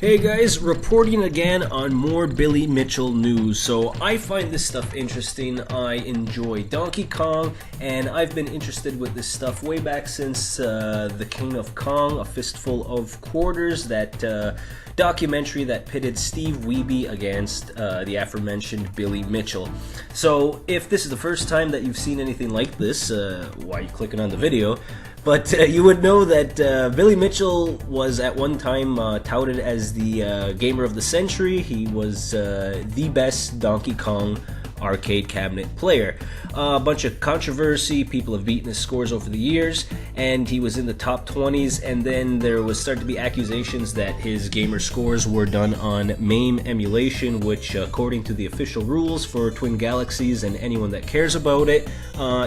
Hey guys, reporting again on more Billy Mitchell news. So I find this stuff interesting. I enjoy Donkey Kong, and I've been interested with this stuff way back since The King of Kong, A Fistful of Quarters, that documentary that pitted Steve Wiebe against the aforementioned Billy Mitchell. So if this is the first time that you've seen anything like this, why are you clicking on the video? But you would know that Billy Mitchell was at one time touted as the gamer of the century. He was the best Donkey Kong arcade cabinet player. A bunch of controversy, people have beaten his scores over the years, and he was in the top 20s, and then there was started to be accusations that his gamer scores were done on MAME emulation, which according to the official rules for Twin Galaxies and anyone that cares about it,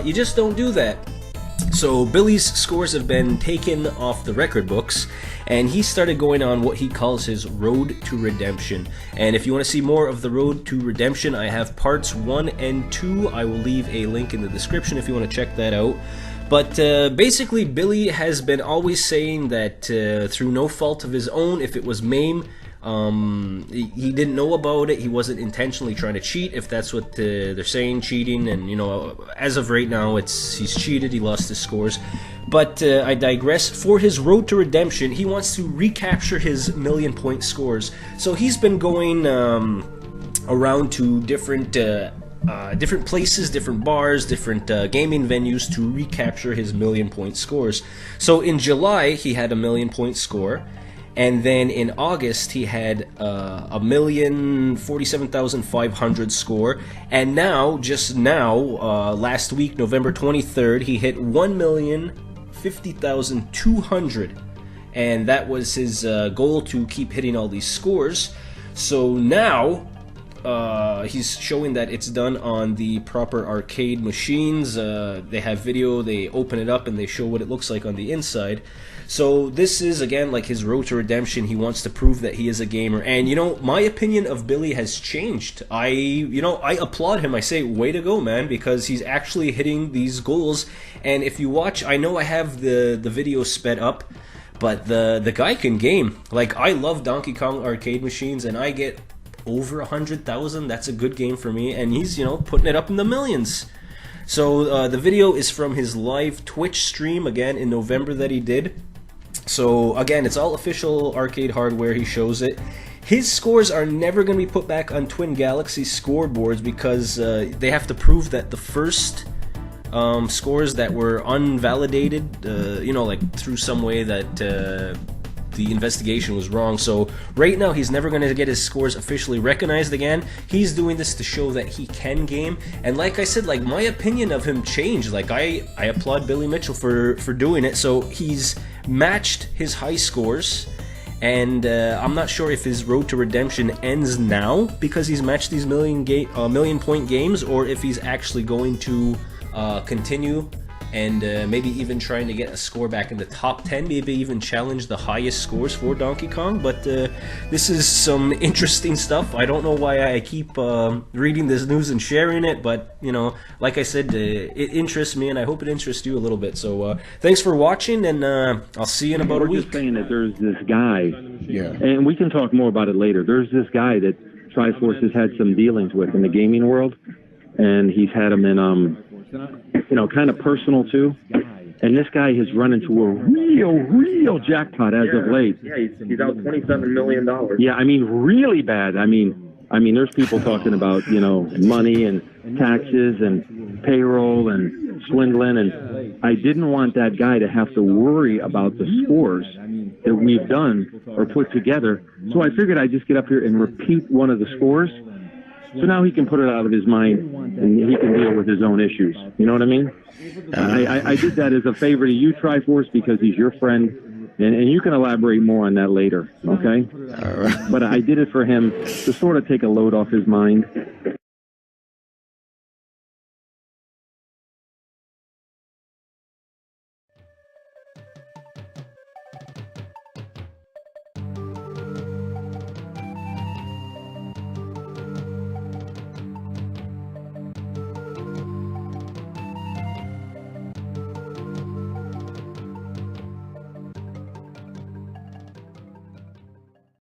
you just don't do that. So Billy's scores have been taken off the record books, and he started going on what he calls his road to redemption. And if you want to see more of the road to redemption, I have parts 1 and 2. I will leave a link in the description if you want to check that out. But basically, Billy has been always saying that through no fault of his own, if it was MAME, he didn't know about it. He wasn't intentionally trying to cheat, if that's what they're saying, cheating. And you know, as of right now, he's cheated. He lost his scores. But I digress. For his road to redemption, he wants to recapture his million-point scores. So he's been going around to different places, different bars, different gaming venues to recapture his million-point scores. So in July, he had a million-point score. And then in August, he had a 1,047,500 score. And now, just now, last week, November 23rd, he hit 1,050,200. And that was his goal, to keep hitting all these scores. So now, he's showing that it's done on the proper arcade machines. They have video, they open it up, and they show what it looks like on the inside. So this is, again, like his road to redemption. He wants to prove that he is a gamer. And, you know, my opinion of Billy has changed. I applaud him. I say, way to go, man, because he's actually hitting these goals. And if you watch, I know I have the video sped up, but the guy can game. Like, I love Donkey Kong arcade machines, and I get over 100,000. That's a good game for me. And he's, you know, putting it up in the millions. So the video is from his live Twitch stream, again, in November that he did. So again, it's all official arcade hardware. He shows it. His scores are never going to be put back on Twin Galaxy scoreboards because they have to prove that the first scores that were unvalidated, you know, like through some way that the investigation was wrong. So right now, he's never going to get his scores officially recognized again. He's doing this to show that he can game. And like I said, like, my opinion of him changed. Like, I applaud Billy Mitchell for doing it. So he's matched his high scores. And I'm not sure if his road to redemption ends now because he's matched these million-point games, or if he's actually going to continue and maybe even trying to get a score back in the top 10, maybe even challenge the highest scores for Donkey Kong. But this is some interesting stuff. I don't know why I keep reading this news and sharing it, but, you know, like I said, it interests me, and I hope it interests you a little bit. So thanks for watching, and I'll see you in about a week. We're just saying that there's this guy, and we can talk more about it later. There's this guy that Triforce has had some dealings with in the gaming world, and he's had him in you know, kind of personal too. And this guy has run into a real jackpot as of late. Yeah, he's out $27 million. Yeah, I mean, really bad. I mean, there's people talking about, you know, money and taxes and payroll and swindling. And I didn't want that guy to have to worry about the scores that we've done or put together. So I figured I'd just get up here and repeat one of the scores. So now he can put it out of his mind, and he can deal with his own issues. You know what I mean? I did that as a favor to you, Triforce, because he's your friend, and you can elaborate more on that later, okay? All right. But I did it for him to sort of take a load off his mind,